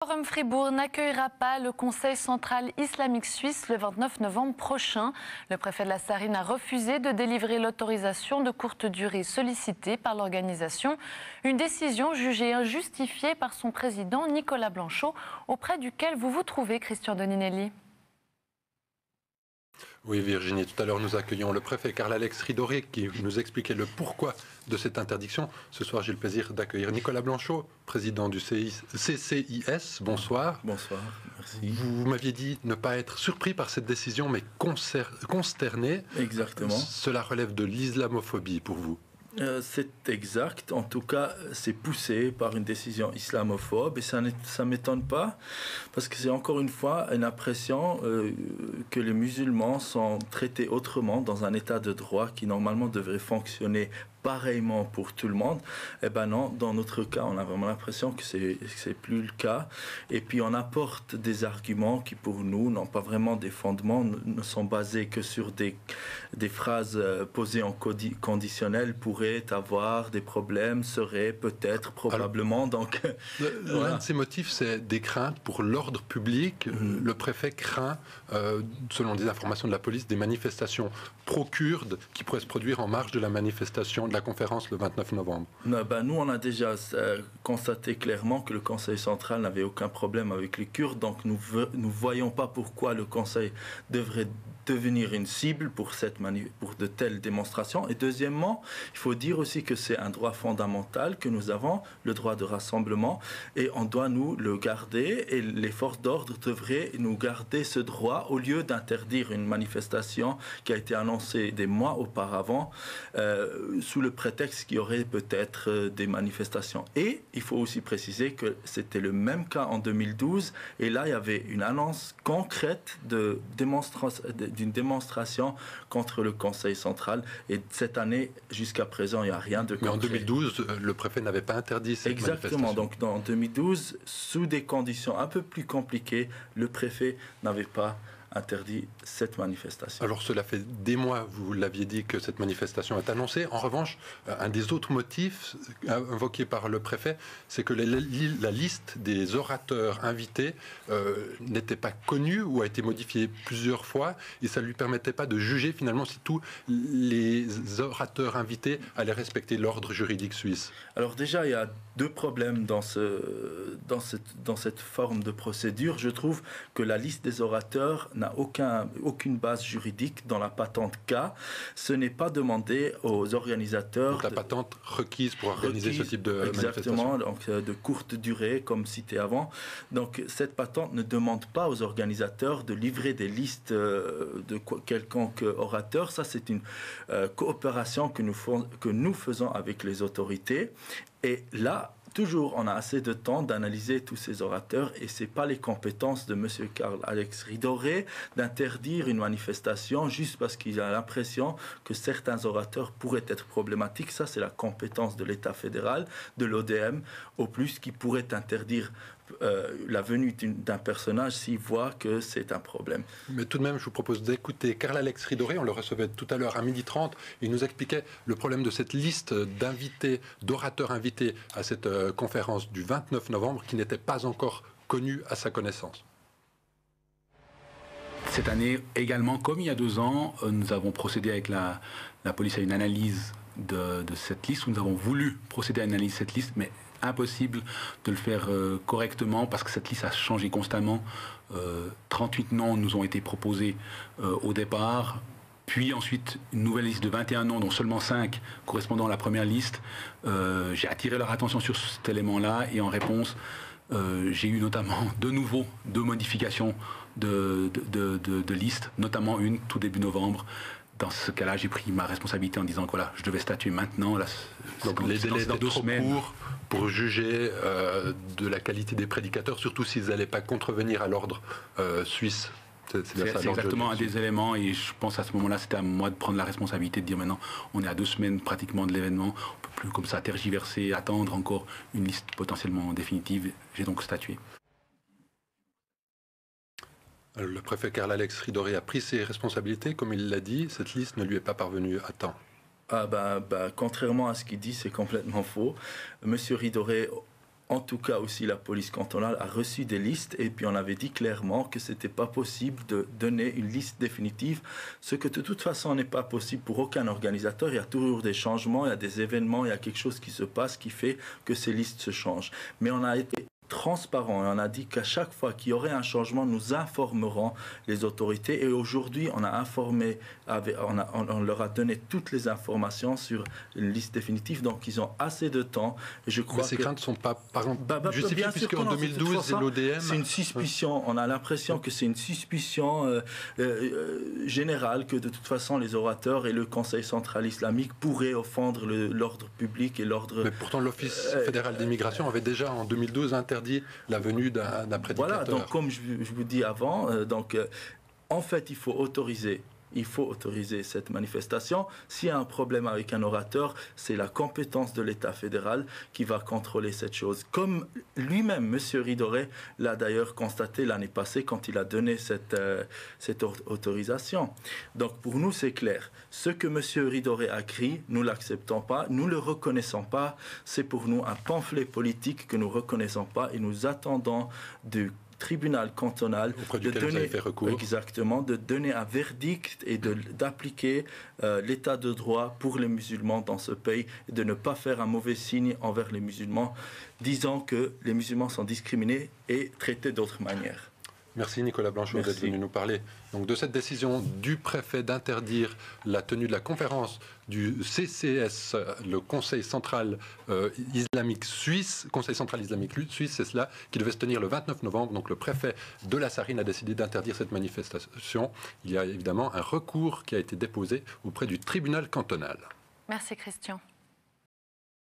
Forum Fribourg n'accueillera pas le Conseil central islamique suisse le 29 novembre prochain. Le préfet de la Sarine a refusé de délivrer l'autorisation de courte durée sollicitée par l'organisation. Une décision jugée injustifiée par son président Nicolas Blanchot, auprès duquel vous vous trouvez, Christian Doninelli. Oui, Virginie, tout à l'heure nous accueillons le préfet Karl-Alex Ridoré qui nous expliquait le pourquoi de cette interdiction. Ce soir, j'ai le plaisir d'accueillir Nicolas Blanchot, président du CCIS. Bonsoir. Bonsoir, merci. Vous m'aviez dit ne pas être surpris par cette décision, mais consterné. Exactement. Cela relève de l'islamophobie pour vous? C'est exact. En tout cas, c'est poussé par une décision islamophobe et ça ne m'étonne pas parce que c'est encore une fois une impression que les musulmans sont traités autrement dans un état de droit qui normalement devrait fonctionner pareillement pour tout le monde. Eh ben non, dans notre cas, on a vraiment l'impression que c'est plus le cas. Et puis on apporte des arguments qui pour nous n'ont pas vraiment des fondements, ne sont basés que sur des phrases posées en conditionnel, pourraient avoir des problèmes, seraient peut-être, probablement. Donc, l'un de ces motifs, c'est des craintes pour l'ordre public. Le préfet craint, selon des informations de la police, des manifestations pro-kurdes qui pourraient se produire en marge de la manifestation de la conférence le 29 novembre. Nous, on a déjà constaté clairement que le Conseil central n'avait aucun problème avec les Kurdes, donc nous ne voyons pas pourquoi le Conseil devrait devenir une cible pour de telles démonstrations. Et deuxièmement, il faut dire aussi que c'est un droit fondamental que nous avons, le droit de rassemblement, et on doit nous le garder, et les forces d'ordre devraient nous garder ce droit au lieu d'interdire une manifestation qui a été annoncée des mois auparavant, sous le prétexte qu'il y aurait peut-être des manifestations. Et il faut aussi préciser que c'était le même cas en 2012, et là il y avait une annonce concrète d'une démonstration contre le Conseil central, et cette année, jusqu'à présent, il n'y a rien de concret. Mais en 2012, le préfet n'avait pas interdit cette manifestation. Exactement, donc en 2012, sous des conditions un peu plus compliquées, le préfet n'avait pas interdit cette manifestation. Alors cela fait des mois, vous l'aviez dit, que cette manifestation est annoncée. En revanche, un des autres motifs invoqués par le préfet, c'est que la liste des orateurs invités n'était pas connue ou a été modifiée plusieurs fois, et ça ne lui permettait pas de juger finalement si tous les orateurs invités allaient respecter l'ordre juridique suisse. Alors déjà, il y a deux problèmes dans cette forme de procédure. Je trouve que la liste des orateurs n'a aucune base juridique dans la patente K. Ce n'est pas demandé aux organisateurs. Donc la patente requise pour organiser ce type de manifestation. Exactement, donc de courte durée, comme cité avant. Donc cette patente ne demande pas aux organisateurs de livrer des listes de quelconque orateur. Ça, c'est une coopération que nous faisons avec les autorités. Et là, toujours, on a assez de temps d'analyser tous ces orateurs et ce n'est pas les compétences de M. Karl-Alex Ridoré d'interdire une manifestation juste parce qu'il a l'impression que certains orateurs pourraient être problématiques. Ça, c'est la compétence de l'État fédéral, de l'ODM, au plus qui pourrait interdire la venue d'un personnage s'il voit que c'est un problème. Mais tout de même, je vous propose d'écouter Karl-Alex Ridoré. On le recevait tout à l'heure à 12h30. Il nous expliquait le problème de cette liste d'invités, d'orateurs invités à cette conférence du 29 novembre qui n'était pas encore connue à sa connaissance. Cette année également, comme il y a 2 ans, nous avons procédé avec la police à une analyse de cette liste, où nous avons voulu procéder à une analyse de cette liste, mais impossible de le faire correctement parce que cette liste a changé constamment. 38 noms nous ont été proposés au départ, puis ensuite une nouvelle liste de 21 noms, dont seulement 5 correspondant à la première liste. J'ai attiré leur attention sur cet élément-là et en réponse, j'ai eu notamment de nouveau 2 modifications de liste, notamment une tout début novembre. Dans ce cas-là, j'ai pris ma responsabilité en disant que voilà, je devais statuer maintenant. Là, donc les délais dans 2 semaines pour juger de la qualité des prédicateurs, surtout s'ils n'allaient pas contrevenir à l'ordre suisse. C'est exactement un des éléments, et je pense à ce moment-là, c'était à moi de prendre la responsabilité de dire maintenant, on est à 2 semaines pratiquement de l'événement, on ne peut plus comme ça tergiverser, attendre encore une liste potentiellement définitive. J'ai donc statué. Le préfet Karl-Alex Ridoré a pris ses responsabilités, comme il l'a dit, cette liste ne lui est pas parvenue à temps. Contrairement à ce qu'il dit, c'est complètement faux. Monsieur Ridoré En tout cas aussi la police cantonale a reçu des listes et puis on avait dit clairement que ce n'était pas possible de donner une liste définitive, ce que de toute façon n'est pas possible pour aucun organisateur. Il y a toujours des changements, il y a des événements, il y a quelque chose qui se passe qui fait que ces listes se changent. Mais on a été transparent et on a dit qu'à chaque fois qu'il y aurait un changement, nous informerons les autorités. Et aujourd'hui, on a informé, on leur a donné toutes les informations sur une liste définitive, donc ils ont assez de temps. Et je crois mais ces craintes ne sont pas, par exemple, justifiées, bien puisqu'en 2012, c'est l'ODM. C'est une suspicion. On a l'impression que c'est une suspicion générale que de toute façon, les orateurs et le Conseil central islamique pourraient offendre l'ordre public et l'ordre... Mais pourtant, l'Office fédéral d'immigration avait déjà, en 2012, interdit la venue d'un prédicateur. Voilà, donc comme je vous dis avant, en fait, il faut autoriser cette manifestation. S'il y a un problème avec un orateur, c'est la compétence de l'État fédéral qui va contrôler cette chose. Comme lui-même, M. Ridoré, l'a d'ailleurs constaté l'année passée quand il a donné cette autorisation. Donc pour nous, c'est clair. Ce que M. Ridoré a écrit, nous ne l'acceptons pas, nous ne le reconnaissons pas. C'est pour nous un pamphlet politique que nous ne reconnaissons pas et nous attendons du tribunal cantonal de donner un verdict et d'appliquer l'état de droit pour les musulmans dans ce pays et de ne pas faire un mauvais signe envers les musulmans, disant que les musulmans sont discriminés et traités d'autre manière. Merci Nicolas Blanchot d'être venu nous parler donc, de cette décision du préfet d'interdire la tenue de la conférence du CCS, le Conseil central islamique suisse, Conseil central islamique suisse, c'est cela, qui devait se tenir le 29 novembre. Donc le préfet de la Sarine a décidé d'interdire cette manifestation. Il y a évidemment un recours qui a été déposé auprès du tribunal cantonal. Merci Christian.